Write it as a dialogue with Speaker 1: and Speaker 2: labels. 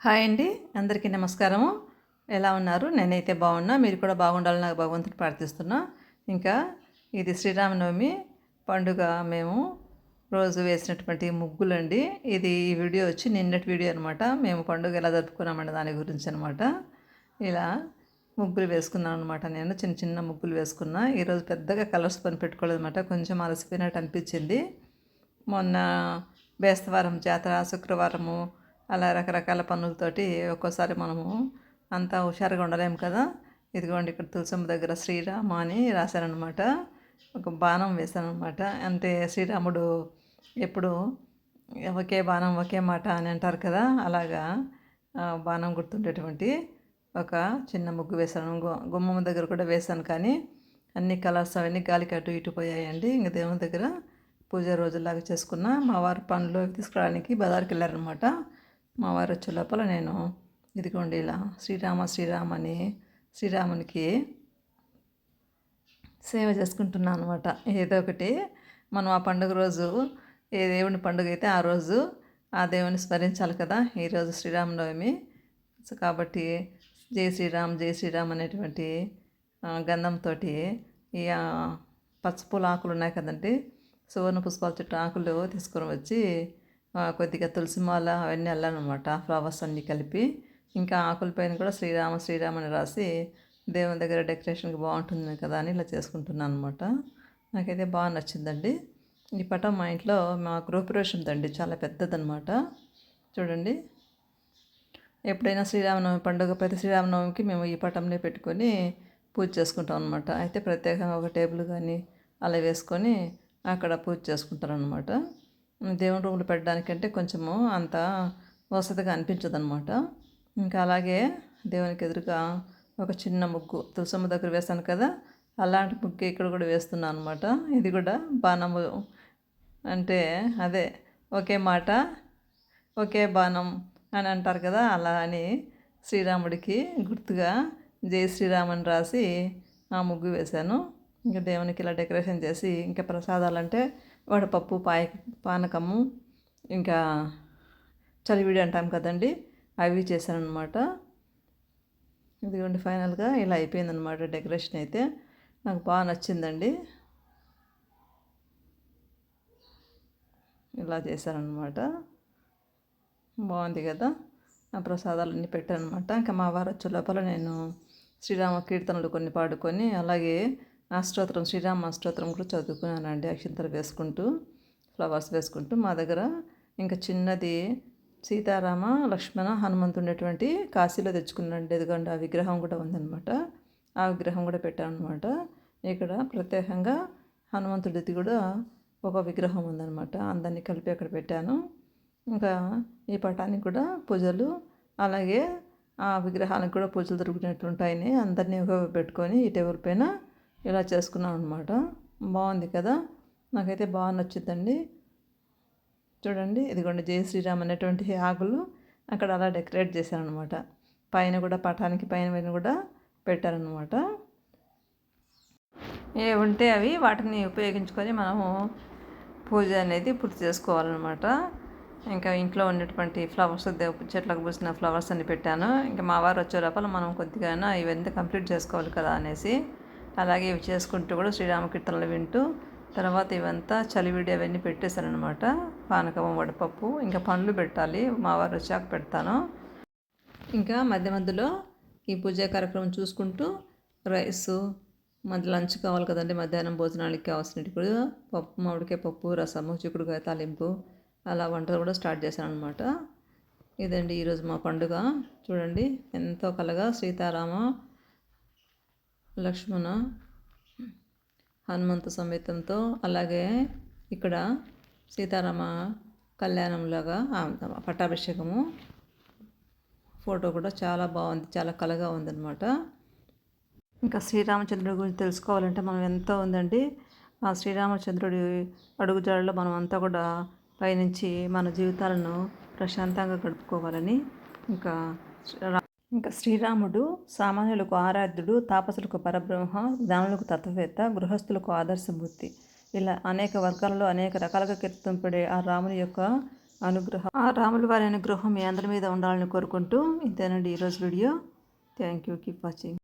Speaker 1: Hi అండి. అందరికీ నమస్కారము. ఎలా ఉన్నారు? నేనైతే బాగున్నా. మీరు కూడా బాగుండాలని నాకు భగవంతుని ప్రార్థిస్తున్నా. ఇంకా ఇది శ్రీరామనవమి పండుగ మేము రోజు వేసినటువంటి ముగ్గులండి. ఈ వీడియో వచ్చి నిన్నటి వీడియో అనమాట. మేము పండుగ ఎలా జరుపుకున్నామనే దాని గురించి అనమాట. ఇలా ముగ్గులు వేసుకున్నాను అనమాట. నేను చిన్న చిన్న ముగ్గులు వేసుకున్నా. ఈరోజు పెద్దగా కలర్స్ పని పెట్టుకోలేదు అనమాట. కొంచెం అలసిపోయినట్టు అనిపించింది. మొన్న బేస్తవారం జాతర, శుక్రవారము అలా రకరకాల పనులతోటి ఒక్కోసారి మనము అంతా హుషారుగా ఉండలేము కదా. ఇదిగోండి ఇక్కడ తులసమ్మ దగ్గర శ్రీరామ అని రాశానమాట. ఒక బాణం వేశానమాట. అంటే శ్రీరాముడు ఎప్పుడు ఒకే బాణం ఒకే మాట అని అంటారు కదా, అలాగా బాణం గుర్తుండేటువంటి ఒక చిన్న ముగ్గు వేశాను. గుమ్మం దగ్గర కూడా వేశాను, కానీ అన్ని కలర్స్ అవన్నీ గాలికి అటు ఇటు పోయాయండి. ఇంక దేవుని దగ్గర పూజ రోజులాగా చేసుకున్న. మా వారు పనులు తీసుకురావడానికి బజార్కి వెళ్ళారనమాట. మా వారు వచ్చే లోపల నేను ఇదిగోండి ఇలా శ్రీరామ అని శ్రీరామునికి సేవ చేసుకుంటున్నాను అనమాట. ఏదో ఒకటి మనం ఆ పండుగ రోజు ఏ దేవుని పండుగ అయితే ఆ రోజు ఆ దేవుని స్మరించాలి కదా. ఈరోజు శ్రీరామనవమి కాబట్టి జై శ్రీరామ్ అనేటువంటి గంధంతో ఈ పచ్చపూల ఆకులు ఉన్నాయి కదండి, సువర్ణ పుష్పాల చుట్టూ ఆకులు తీసుకొని వచ్చి కొద్దిగా తులసి మాల అవన్నీ అల్లానమాట, ఫ్లవర్స్ అన్నీ కలిపి. ఇంకా ఆకుల పైన కూడా శ్రీరామ అని రాసి దేవుని దగ్గర డెకరేషన్కి బాగుంటుంది కదా అని ఇలా చేసుకుంటున్నాను అనమాట. నాకైతే బాగా నచ్చిందండి. ఈ పటం మా ఇంట్లో మా గృహప్రవేశం ఉందండి, చాలా పెద్దదన్నమాట. చూడండి, ఎప్పుడైనా శ్రీరామనవమి పండుగ ప్రతి శ్రీరామనవమికి మేము ఈ పటంలో పెట్టుకొని పూజ చేసుకుంటాం అనమాట. అయితే ప్రత్యేకంగా ఒక టేబుల్ కానీ అలా వేసుకొని అక్కడ పూజ చేసుకుంటారు అనమాట. దేవుని రూములు పెట్టడానికంటే కొంచెము అంత వసతిగా అనిపించదు అనమాట. ఇంకా అలాగే దేవునికి ఎదురుగా ఒక చిన్న ముగ్గు తులసమ్మ దగ్గర వేస్తాను కదా, అలాంటి ముగ్గు ఇక్కడ కూడా వేస్తున్నాను అనమాట. ఇది కూడా బాణము అంటే అదే ఒకే మాట ఒకే బాణం అని అంటారు కదా, అలా అని శ్రీరాముడికి గుర్తుగా జై శ్రీరామ్ అని రాసి ఆ ముగ్గు వేశాను. ఇంకా దేవునికి ఇలా డెకరేషన్ చేసి, ఇంకా ప్రసాదాలు అంటే వడపప్పు, పానకము, ఇంకా చలివిడి అంటాం కదండి, అవి చేశాను అనమాట. ఇదిగోండి ఫైనల్గా ఇలా అయిపోయిందనమాట డెకరేషన్. అయితే నాకు బాగా నచ్చిందండి. ఇలా చేశానమాట, బాగుంది కదా. ఆ ప్రసాదాలన్నీ పెట్టాను అనమాట. ఇంకా మా వారు వచ్చే లోపల నేను శ్రీరామ కీర్తనలు కొన్ని పాడుకొని, అలాగే అష్టోత్తరం శ్రీరామ అష్టోత్తరం కూడా చదువుకున్నానండి, అక్షింతలు వేసుకుంటూ ఫ్లవర్స్ వేసుకుంటూ. మా దగ్గర ఇంకా చిన్నది సీతారామ లక్ష్మణ హనుమంతు ఉండేటువంటి కాశీలో తెచ్చుకున్నాండి. ఎదుగండి ఆ విగ్రహం కూడా ఉందన్నమాట. ఆ విగ్రహం కూడా పెట్టాను అనమాట. ఇక్కడ ప్రత్యేకంగా హనుమంతుడిది కూడా ఒక విగ్రహం ఉందన్నమాట. అందరినీ కలిపి అక్కడ పెట్టాను. ఇంకా ఈ పటానికి కూడా పూజలు, అలాగే ఆ విగ్రహానికి కూడా పూజలు జరుగుతున్నట్టు ఉంటాయని అందరినీ పెట్టుకొని ఈ టేబుల్ పైన ఇలా చేసుకున్నాం అనమాట. బాగుంది కదా, నాకైతే బాగా నచ్చిందండి. చూడండి, ఇదిగోండి జై శ్రీరామ్ అనేటువంటి ఆకులు అక్కడ అలా డెకరేట్ చేశారనమాట. పైన కూడా పటానికి పైన కూడా పెట్టారనమాట. ఏ ఉంటే అవి వాటిని ఉపయోగించుకొని మనము పూజ అనేది పూర్తి చేసుకోవాలన్నమాట. ఇంకా ఇంట్లో ఉన్నటువంటి ఫ్లవర్స్ చెట్లకు పూసిన ఫ్లవర్స్ అన్ని పెట్టాను. ఇంకా మా వారు వచ్చే లోపల మనం కొద్దిగా ఇవన్నీ కంప్లీట్ చేసుకోవాలి కదా అనేసి అలాగే ఇవి చేసుకుంటూ కూడా శ్రీరామ కీర్తనలు వింటూ తర్వాత ఇవంతా చలివిడి అవన్నీ పెట్టేశారనమాట. పానకం, వడపప్పు, ఇంకా పండ్లు పెట్టాలి, మా వారు వచ్చాక పెడతాను. ఇంకా మధ్య మధ్యలో ఈ పూజా కార్యక్రమం చూసుకుంటూ రైసు, మధ్య లంచ్ కావాలి కదండి, మధ్యాహ్నం భోజనానికి కావాల్సినవి కూడా పప్పు, మామిడికాయ పప్పు, రసము, చిక్కుడుకాయ తాలింపు, అలా వంటలు కూడా స్టార్ట్ చేశాను అనమాట. ఇదండి ఈరోజు మా పండుగ. చూడండి ఎంతో కలగా సీతారామ లక్ష్మణ హనుమంతు సమేతంతో, అలాగే ఇక్కడ సీతారామ కళ్యాణంలాగా పట్టాభిషేకము ఫోటో కూడా చాలా బాగుంది, చాలా కలగా ఉందన్నమాట. ఇంకా శ్రీరామచంద్రుడి గురించి తెలుసుకోవాలంటే మనం ఎంతో ఉందండి. ఆ శ్రీరామచంద్రుడి అడుగుజాడలో మనం అంతా కూడా పయనించి మన జీవితాలను ప్రశాంతంగా గడుపుకోవాలని. ఇంకా శ్రీరాముడు సామాన్యులకు ఆరాధ్యుడు, తాపసులకు పరబ్రహ్మ, జ్ఞానులకు తత్వవేత్త, గృహస్థులకు ఆదర్శమూర్తి. ఇలా అనేక వర్గాలలో అనేక రకాలుగా కీర్తింపడే ఆ రాముని యొక్క అనుగ్రహం, ఆ రాముల వారి అనుగ్రహం మీ అందరి మీద ఉండాలని కోరుకుంటూ ఇంతేనండి ఈరోజు video. Thank you. Keep watching.